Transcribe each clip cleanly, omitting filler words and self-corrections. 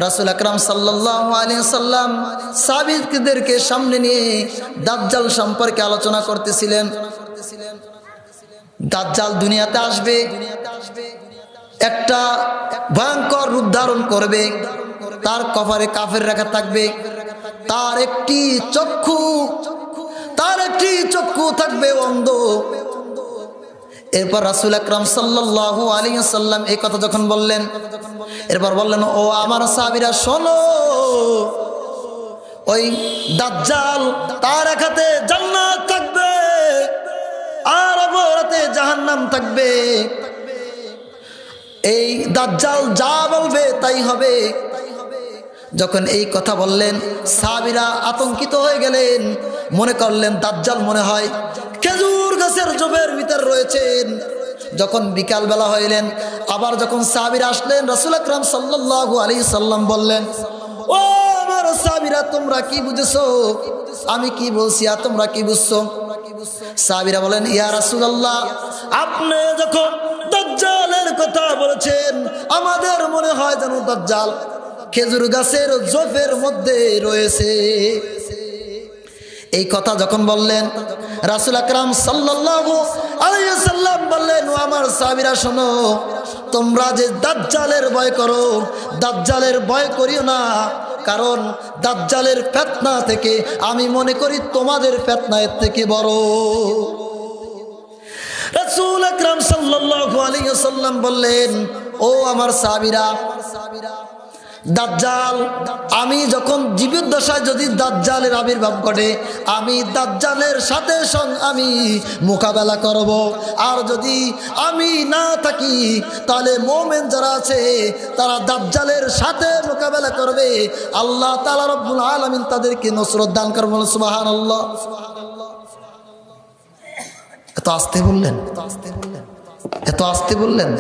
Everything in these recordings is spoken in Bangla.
রাসূল আকরাম সাল্লাল্লাহু আলাইহি সাল্লাম সাহাবীদেরকে সামনে নিয়ে দাজ্জাল সম্পর্কে আলোচনা করতেছিলেন। দাজ্জাল দুনিয়াতে আসবে, একটা ভয়ঙ্কর রূপ ধারণ করবে, তার কপালে কাফের রেখা থাকবে, তার একটি চক্ষু থাকবে অন্ধ। এরপর রাসূল আকরাম সাল্লাল্লাহু আলাইহি সাল্লাম এই কথা যখন বললেন, এরপর বললেন, ও আমার সাহাবীরা শোনো, ওই দাজ্জাল তার এক হাতে জান্নাত থাকবে আর অপর হাতে জাহান্নাম থাকবে। এই দাজ্জাল যা বলবে তাই হবে। যখন এই কথা বললেন, সাহাবীরা আতঙ্কিত হয়ে গেলেন, মনে করলেন দাজ্জাল মনে হয় খেজুর গাছের ঝোপের ভিতর রয়েছেন। যখন বিকাল বেলা হইলেন, আবার যখন সাহাবীরা আসলেন, রাসূল আকরাম সাল্লাল্লাহু আলাইহি সাল্লাম বললেন, ও আমার সাহাবীরা, তোমরা কি বুঝেছো? আমি কি বলছি আর তোমরা কি বুঝছো? সাহাবীরা বলেন, ইয়া রাসূলুল্লাহ, আপনি যখন দাজ্জালের কথা বলেছেন, আমাদের মনে হয় যেন দাজ্জাল খেজুর গাছের ঝোপের মধ্যে রয়েছে। এই কথা যখন বললেন, রাসূল আকরাম সাল্লাল্লাহু আলাইহি সাল্লাম বললেন, ও আমার সাহাবীরা শোনো, তোমরা যে দাজ্জালের ভয় করো, দাজ্জালের ভয় করিও না, কারণ দাজ্জালের ফিতনা থেকে আমি মনে করি তোমাদের ফিতনা এর থেকে বড়। রাসূল আকরাম সাল্লাল্লাহু আলাইহি সাল্লাম বললেন, ও আমার সাহাবীরা, দাজ্জাল, আমি যখন জীবদ্দশায় যদি দাজ্জালের আবির্ভাব ঘটে, আমি দাজ্জালের সাথে আমি মোকাবেলা করব। আর যদি আমি না থাকি, তাহলে মুমিন যারা আছে তারা দাজ্জালের সাথে মোকাবেলা করবে। আল্লাহ তাআলা রব্বুল আলামিন তাদেরকে নসরত দান করবেন। সুবহানাল্লাহ। এত আস্তে বললেন, এত আস্তে বললেন।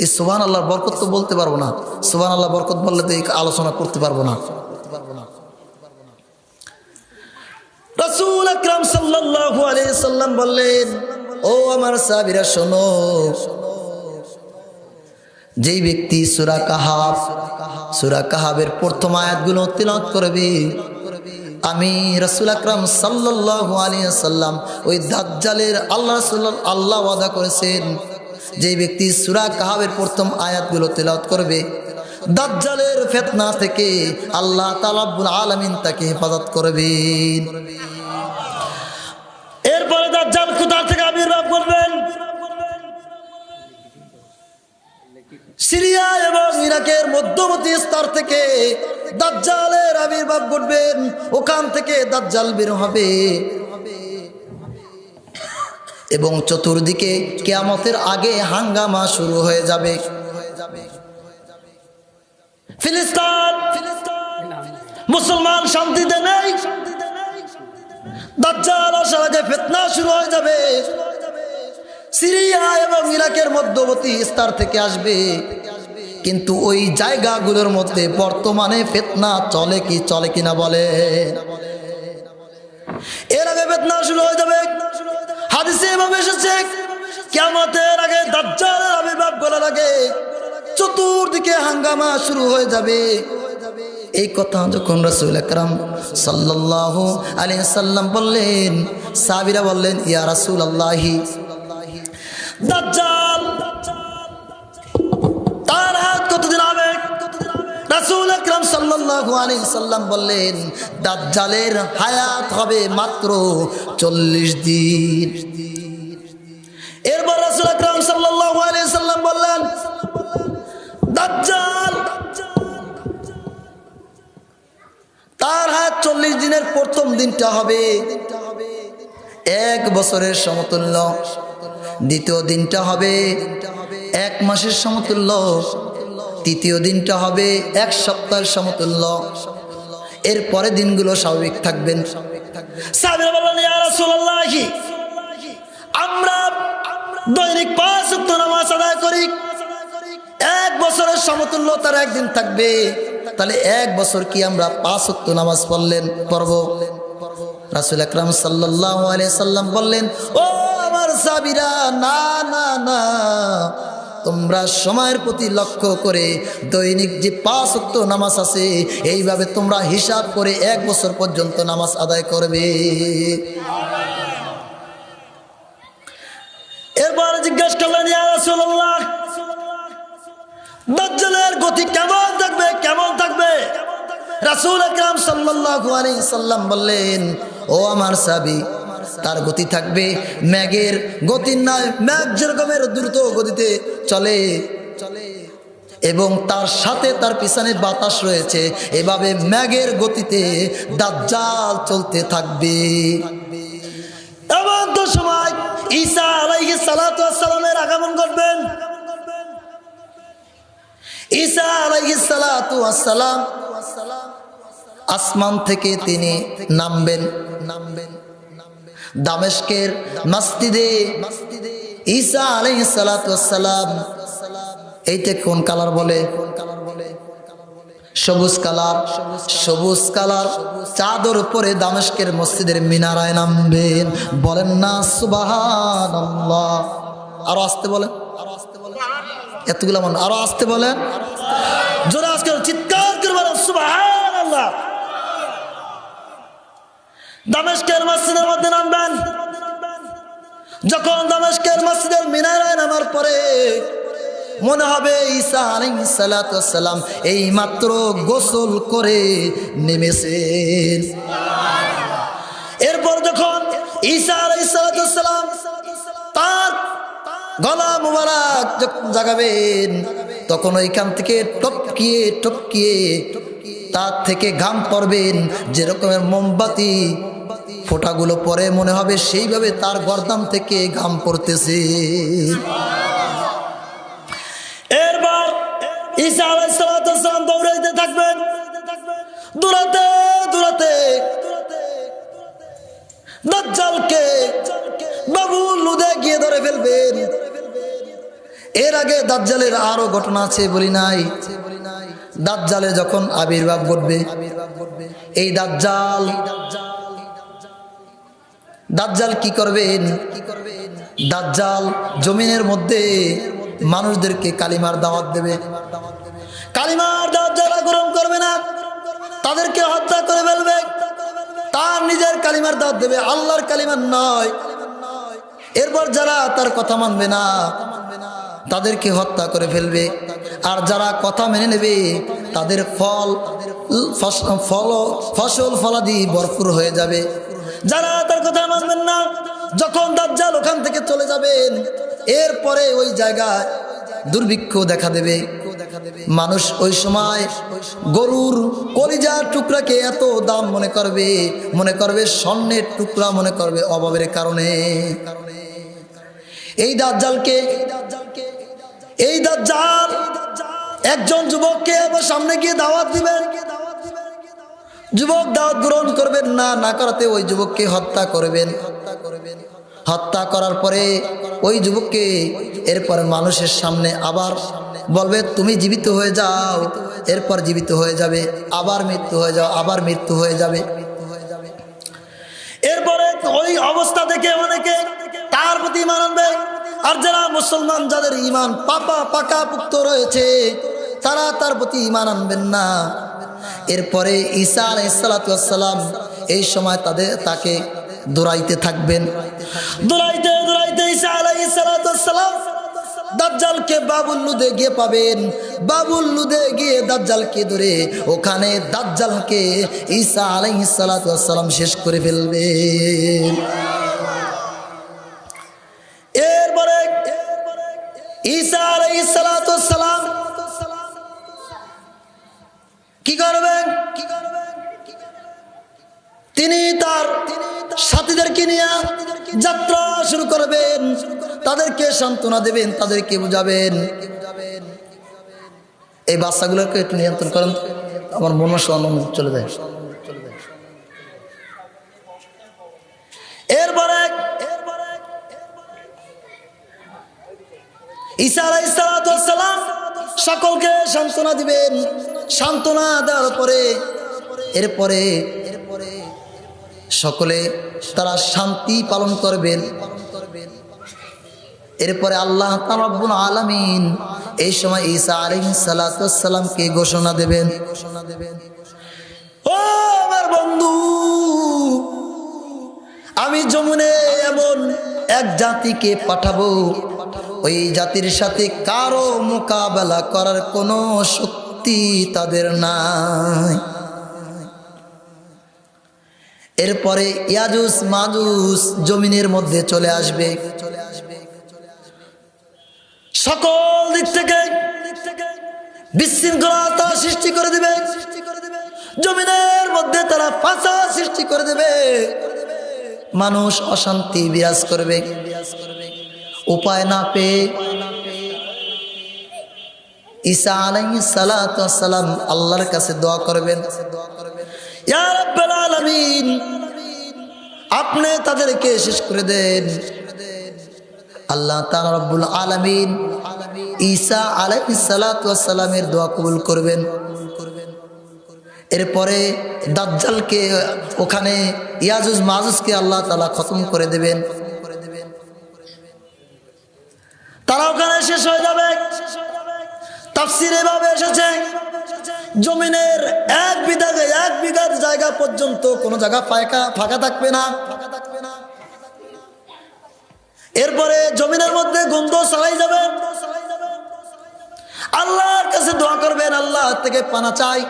এই সুবহানাল্লাহর বরকত তো বলতে পারবো না। সুবহানাল্লাহ বরকত বললে তো এই আলোচনা করতে পারবো না। রাসূল আকরাম সাল্লাল্লাহু আলাইহি সাল্লাম বললেন, ও আমার সাহাবীরা শোনো, যেই ব্যক্তি সূরা কাহাবের প্রথম আয়াতগুলো তিলাওয়াত করবে, আমি রাসূল আকরাম সাল্লাল্লাহু আলাইহি সাল্লাম ওই দাজ্জালের আল্লাহ ওয়াদা করেছেন, যে ব্যক্তি সূরা কাহাবের প্রথম আয়াতগুলো তেলাওয়াত করবে, দাজ্জালের ফিতনা থেকে আল্লাহ তাআলা রব্বুল আলামিন তাকে হেফাজত করবেন। এরপরে দাজ্জাল কোথা থেকে আবির্ভাব করবেন? সিরিয়া এবং ইরাকের মধ্যবর্তী স্তর থেকে দাজ্জালের আবির্ভাব ঘটবেন। ওখান থেকে দাজ্জাল বের হবে এবং চতুর্দিকে কিয়ামতের আগে হাঙ্গামা শুরু হয়ে যাবে। ফিলিস্তিন মুসলমান শান্তিতে নেই, দাজ্জাল আসার আগে ফিতনা শুরু হয়ে যাবে। সিরিয়া এবং ইরাকের মধ্যবর্তী স্তর থেকে আসবে, কিন্তু ওই জায়গাগুলোর মধ্যে বর্তমানে ফিতনা চলে কিনা বলে? এর আগে ফিতনা শুরু হয়ে যাবে। হাদিসে এভাবে এসেছে, কিয়ামতের আগে দাজ্জালের আবির্ভাব করার আগে চতুর্দিকে হাঙ্গামা শুরু হয়ে যাবে। এই কথা যখন রাসূল আকরাম সাল্লাল্লাহু আলাইহি সাল্লাম বললেন, সাহাবীরা বললেন, ইয়া রাসূলুল্লাহি, দাজ্জাল তার হাত কতদিন হবে? রাসূল আকরাম সাল্লাল্লাহু আলাইহি সাল্লাম বললেন, দাজ্জালের হায়াত হবে মাত্র 40 দিন। এরপর রাসূল আকরাম সাল্লাল্লাহু আলাইহি সাল্লাম বললেন, দাজ্জাল তার হায়াত 40 দিনের প্রথম দিনটা হবে 1 বছরের সমতুল্য, দ্বিতীয় দিনটা হবে 1 মাসের সমতুল্য, তৃতীয় দিনটা হবে 1 সপ্তাহের সমতুল্য। এর পরে দিনগুলো স্বাভাবিক থাকবেন। সাহাবীরা বললেন, ইয়া রাসূলুল্লাহ, আমরা দৈনিক 5 ওয়াক্ত নামাজ আদায় করি, 1 বছরের সমতুল্য তার একদিন থাকবে, তাহলে 1 বছর কি আমরা 5 ওয়াক্ত নামাজ পড়ব? রাসূল আকরাম সাল্লাল্লাহু আলাইহি সাল্লাম বললেন, ও আমার সাহাবীরা, না না না, তোমরা সময়ের প্রতি লক্ষ্য করে দৈনিক যে 5 ওয়াক্ত নামাজ আছে এইভাবে তোমরা হিসাব করে 1 বছর পর্যন্ত নামাজ আদায় করবে। এরপর জিজ্ঞেস করলেন, ইয়া রাসূলুল্লাহ, দাজ্জালের গতি কেমন থাকবে, কেমন থাকবে? রাসূল আকরাম সাল্লাল্লাহু আলাইহি সাল্লাম বললেন, ও আমার সাহাবী, তার গতি থাকবে মেঘের গতির নয়, মেঘ যেরকমের দ্রুত গতিতে চলে এবং তার সাথে তার পিছনে বাতাস রয়েছে, এভাবে মেঘের গতিতে দাজ্জাল চলতে থাকবে। এমন তো সময় ঈসা আলাইহিস সালাতু ওয়াস সালামের আগমন ঘটবেন। ঈসা আলাইহিস সালাতু ওয়াস সালাম আসমান থেকে তিনি নামবেন। দামেস্কের মসজিদে ঈসা আলাইহিস সালাতু ওয়াস সালাম, এইটা কোন কালার বলে? সবুজ কালার। সবুজ কালার চাদর পরে দামেস্কের মসজিদের মিনারায় নামবেন। বলেন না সুবহানাল্লাহ। আরো আসতে বলেন, এতগুলা মানুষ আরো আসতে বলেন, জোরে আজকে চিৎকার করে বলেন সুবহানাল্লাহ। দামেস্কের মসজিদের মধ্যে নামবেন। যখন দামেস্কের মসজিদের মিনারায় নামার পরে মনে হবে ঈসা আলাইহিস সালাতু ওয়াস সালাম এই মাত্র গোসল করে নেমেছেন। এরপর যখন ঈসা আলাইহিস সালাতু ওয়াস সালাম তার গলা মুবারক যখন জাগাবেন, তখন ওইখান থেকে টপকিয়ে টপকিয়ে তার থেকে ঘাম পড়বেন, যেরকমের মোমবাতি ফোঁটাগুলো পরে মনে হবে সেইভাবে তার গর্দান থেকে ঘাম পড়তেছে। এরপর ঈসা আলাইহিস সালাতু ওয়াস সালাম দৌড়াইতে থাকবেন, দৌড়াতে দৌড়াতে দাজ্জালকে বাবুল লুদে গিয়ে ধরে ফেলবেন। এর আগে দাজ্জালের আরো ঘটনা আছে, বলি নাই? দাজ্জালের যখন আবির্ভাব ঘটবে, এই দাজ্জাল কি করবেন? দাজ্জাল জমিনের মধ্যে মানুষদেরকে কালিমার দাওয়াত দেবে। কালিমার দাওয়াত যারা গ্রহণ করবে না তাদেরকে হত্যা করে ফেলবে। তার নিজের কালিমার দাওয়াত দেবে, আল্লাহর কালিমার নয়। এরপর যারা তার কথা মানবে না তাদেরকে হত্যা করে ফেলবে। আর যারা কথা মেনে নেবে তাদের ফসল ফলাদি ভরপুর হয়ে যাবে। যারা তার কথা মানবেন না, যখন দাজ্জাল ওখান থেকে চলে যাবেন, এরপরে ওই জায়গায় দুর্ভিক্ষ দেখা দেবে। মানুষ ওই সময় গরুর কলিজার টুকরাকে এত দাম মনে করবে স্বর্ণের টুকরা মনে করবে, অভাবের কারণে। এই দাজ্জাল একজন যুবককে আবার সামনে গিয়ে দাওয়াত দিবেন। যুবক দাওয়াত গ্রহণ করবেন না, না করাতে ওই যুবককে হত্যা করবেন। হত্যা করার পরে ওই যুবককে এরপরে মানুষের সামনে আবার বলবে তুমি জীবিত হয়ে যাও। এরপর জীবিত হয়ে যাবে, আবার মৃত্যু হয়ে যাও, আবার মৃত্যু হয়ে যাবে। এরপরে ওই অবস্থা দেখে অনেকে তার প্রতি ঈমান আনবে। আর যারা মুসলমান, যাদের ঈমান পাকা পুক্ত রয়েছে, তারা তার প্রতি ঈমান আনবেন না। এরপরে ঈসা আলাইহিস সালাতু ওয়াস সালাম এই সময় তাকে দৌড়াইতে থাকবেন। দৌড়াইতে দৌড়াইতে ঈসা আলাইহিস সালাতু ওয়াস সালাম দাজ্জালকে বাবুল লুদে গিয়ে পাবেন। বাবুল লুদে গিয়ে দাজ্জালকে ধরে ওখানে দাজ্জালকে ঈসা আলাইহিস সালাতু ওয়াস সালাম শেষ করে ফেলবে। এরপরে ঈসা আলাইহিস সালাতু ওয়াস সালাম কি করবেন? তিনি তার সাথীদেরকে নিয়ে যাত্রা শুরু করবেন। তাদেরকে সান্ত্বনা দেবেন, তাদেরকে বুঝাবেন। এই বাচ্চাগুলোকে একটু নিয়ন্ত্রণ করেন, আমার মন চলে যায়। এরপরে ঈসা আলাইহিস সালাতু ওয়াস সালাম সকলকে সান্ত্বনা দিবেন। সান্ত্বনা দেওয়ার পরে এরপরে সকলে তারা শান্তি পালন করবেন। এরপরে আল্লাহ তাআলা রব্বুল আলামিন এই সময় ঈসা আলাইহিস সালাতু ওয়াস সালামকে ঘোষণা দেবেন, ও আমার বন্ধু, আমি যমুনে এমন এক জাতিকে পাঠাবো, ওই জাতির সাথে কারো মোকাবেলা করার কোনো শক্তি তাদের নাই। এরপরে ইয়াজুজ মাজুজ জমিনের মধ্যে চলে আসবে, সকল দিক থেকে বিশৃঙ্খলতা সৃষ্টি করে দেবে, জমিনের মধ্যে তারা ফাসাদ সৃষ্টি করে দেবে, মানুষ অশান্তি বিরাজ করবে। উপায় না পেয়ে ঈসা আলাইহিস সালাতু ওয়াস সালাম আল্লাহর কাছে দোয়া করবেন, ইয়া রাব্বাল আলামিন, আপনি তাদেরকে শেষ করে দেন। আল্লাহ তাআলা রব্বুল আলামিন ঈসা আলাইহিস সালাতু ওয়াস সালামের দোয়া কবুল করবেন। এরপরে দাজ্জালকে ওখানে ইয়াজুজ মাজুজকে আল্লাহ তাআলা খতম করে দেবেন, তারা ওখানে শেষ হয়ে যাবে। তাফসীরে এভাবে এসেছে, জমিনের এক বিঘার জায়গা পর্যন্ত কোনো জায়গা ফাঁকা থাকবে না। এরপরে জমিনের মধ্যে গন্ধ ছড়াই যাবে। আল্লাহর কাছে দোয়া করবেন, আল্লাহ থেকে পানা চাই।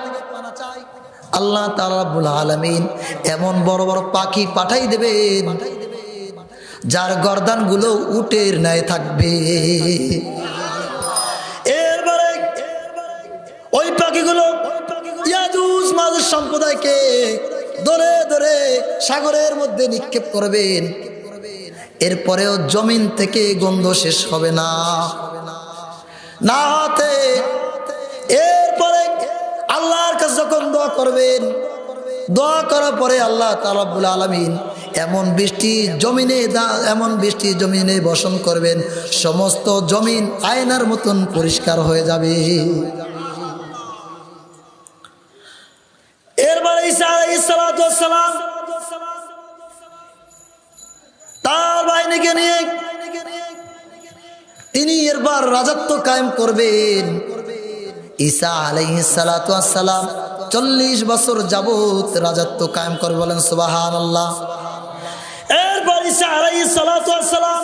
আল্লাহ তাআলা রব্বুল আলামিন এমন বড় বড় পাখি পাঠাই দেবেন যার গর্দানগুলো উটের ন্যায় থাকবে। এরপরে ওই পাখিগুলো ইয়াজুজ মাজুজ সম্প্রদায়কে ধরে ধরে সাগরের মধ্যে নিক্ষেপ করবেন। এরপরেও জমিন থেকে গন্ধ শেষ হবে না না হতে। এরপরে আল্লাহর কাছে যখন দোয়া করবেন, দোয়া করার পরে আল্লাহ তাআলা রব্বুল আলামিন এমন বৃষ্টি জমিনে বর্ষণ করবেন, সমস্ত জমিন আয়নার মতন পরিষ্কার হয়ে যাবে। এরপরে ঈসা আলাইহিস সালাতু ওয়াস সালাম তার বাহিনীকে নিয়ে তিনি এরপর রাজত্ব কায়েম করবেন। ঈসা আলাইহিস সালাতু ওয়াস সালাম 40 বছর যাবত রাজত্ব কায়েম করে, বলেন সুবহানাল্লাহ। এরপর ঈসা আলাইহিস সালাতু ওয়াস সালাম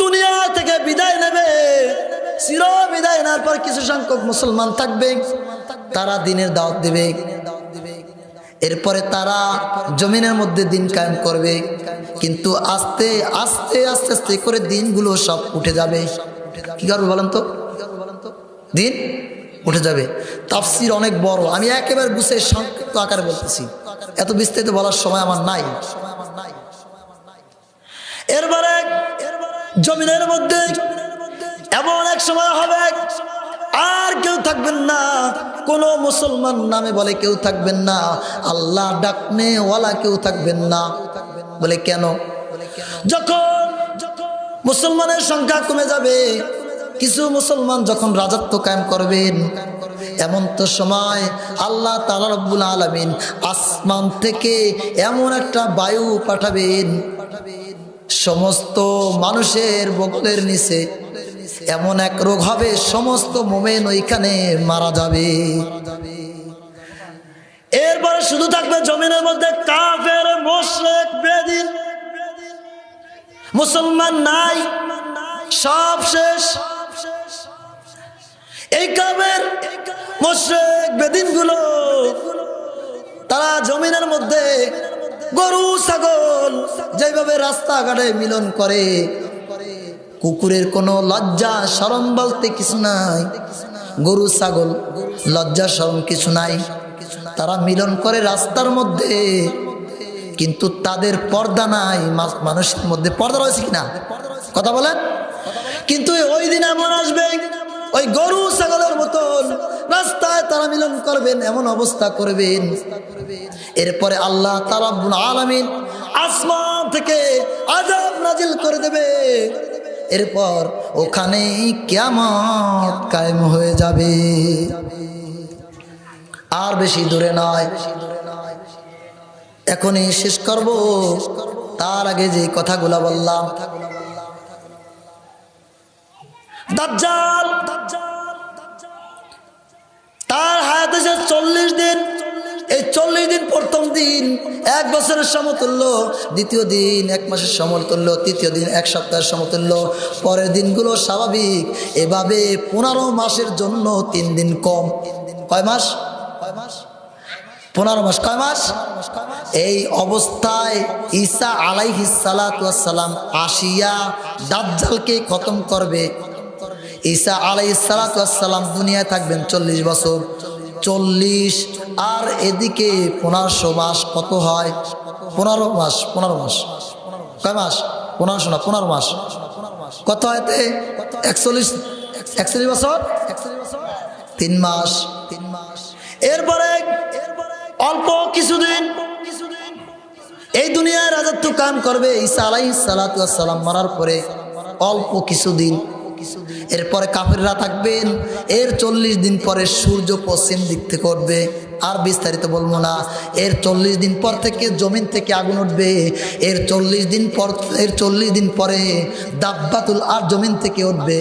দুনিয়া থেকে বিদায় নেবে। চির বিদায় নেওয়ার পর কিছু সংখ্যক মুসলমান থাকবে, তারা দ্বীনের দাওয়াত দেবে। এরপরে তারা জমিনের মধ্যে দিন কায়েম করবে, কিন্তু আস্তে আস্তে আস্তে আস্তে করে দিনগুলো সব উঠে যাবে। কি করবে বলেন তো? দিন উঠে যাবে। তাফসীর অনেক বড়, আমি একেবারে গুছিয়ে সংক্ষিপ্ত আকারে বলতেছি, এত বিস্তারিত বলার সময় আমার নাই। এরপরে জমিনের মধ্যে এমন এক সময় হবে আর কেউ থাকবেন না, কোন মুসলমান নামে বলে কেউ থাকবেন না, আল্লাহ ডাকনে ওয়ালা কেউ থাকবেন না। বলে কেন? যখন মুসলমানের সংখ্যা কমে যাবে, কিছু মুসলমান যখন রাজত্ব কায়েম করবেন, এমন তো সময় আল্লাহ তাআলা রব্বুল আলামিন আসমান থেকে এমন একটা বায়ু পাঠাবেন, সমস্ত মানুষের বগলের নিচে এমন এক রোগ হবে, সমস্ত মুমিন ওইখানে মারা যাবে। এরপরে শুধু থাকবে জমিনের মধ্যে কাফের, মুশরিক, বেদিন। মুসলমান নাই, সব শেষ। এই কাফের, মুশরিক, বেদিন গুলো তারা জমিনের মধ্যে গরু ছাগল যেভাবে রাস্তাঘাটে মিলন করে, কুকুরের কোনো লজ্জা শরম বলতে কিছু নাই, গরু ছাগল লজ্জা শরম কিছু নাই, তারা মিলন করে রাস্তার মধ্যে, কিন্তু তাদের পর্দা নাই। মানুষের মধ্যে পর্দা রয়েছে কিনা কথা বলেন? কিন্তু ওই দিন এমন আসবে, ওই গরু ছাগলের মতন রাস্তায় তারা মিলন করবেন, এমন অবস্থা করবেন। এরপরে আল্লাহ তাআলা রব্বুল আলামিন আসমান থেকে আযাব নাজিল করে দেবে। এরপর ওখানে কিয়ামত কায়েম হয়ে যাবে। আর বেশি দূরে নয়, এখনই শেষ করব। তার আগে যে কথাগুলো বললাম, দাজ্জাল তার হায়াতে 40 দিন। এই 40 দিন, প্রথম দিন 1 বছরের সমতুল্য, দ্বিতীয় দিন 1 মাসের সমতুল্য, তৃতীয় দিন 1 সপ্তাহের সমতুল্য, পরের দিনগুলো স্বাভাবিক। এভাবে 15 মাসের জন্য 3 দিন কম। কয় মাস? 15 মাস। কয় মাস? এই অবস্থায় ঈসা আলাইহিস সালাতু ওয়াস সালাম আসিয়া দাজ্জালকে খতম করবে। ঈসা আলাইহিস সালাতু ওয়াস সালাম দুনিয়ায় থাকবেন 40 বছর। 40 আর এদিকে 1500 মাস, কত হয়? 15 মাস। 15 মাস কয় মাস? 1500 না, 15 মাস কত হয়? 41 বছর 3 মাস। এরপরে অল্প কিছুদিন এই দুনিয়ায় রাজত্ব কায়েম করবে ঈসা আলাইহিস সালাতু ওয়াস সালাম মরার পরে অল্প কিছুদিন। এরপরে কাফেররা থাকবেন। এর 40 দিন পরে সূর্য পশ্চিম দিক থেকে উঠবে। আর বিস্তারিত বলবো না। এর 40 দিন পর থেকে জমিন থেকে আগুন উঠবে। এর 40 দিন পরে দাব্বাতুল আর জমিন থেকে উঠবে।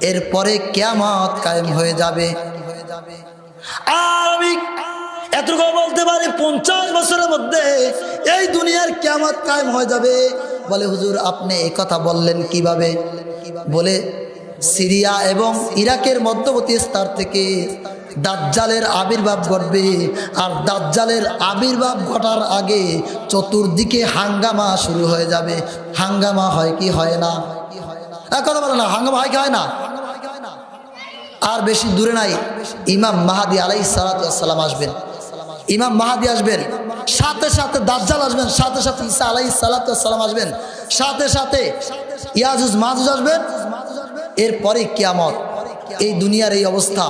এরপরে কিয়ামত কায়েম হয়ে যাবে। আর আমি এতটুকু বলতে পারি 50 বছরের মধ্যে এই দুনিয়ার কিয়ামত কায়েম হয়ে যাবে। বলে হুজুর আপনি এই কথা বললেন কিভাবে? বলে সিরিয়া এবং ইরাকের মধ্যবর্তী স্তর থেকে দাজ্জালের আবির্ভাব ঘটবে। আর দাজ্জালের আবির্ভাব ঘটার আগে চতুর্দিকে হাঙ্গামা শুরু হয়ে যাবে। হাঙ্গামা হয় কি হয় না? কথা বলে না, হাঙ্গামা হয় কি হয় না? আর বেশি দূরে নাই, ইমাম মাহাদি আলাইহিস সালাতু ওয়াস সালাম আসবেন। ইমাম মাহাদি আসবেন, সাথে সাথে দাজ্জাল আসবেন, সাথে সাথে ঈসা আলাইহিস সালাতু ওয়াস সালাম আসবেন, সাথে সাথে ইয়াজুজ মাজুজ আসবেন। এরপরে কিয়ামত। এই দুনিয়ার এই অবস্থা।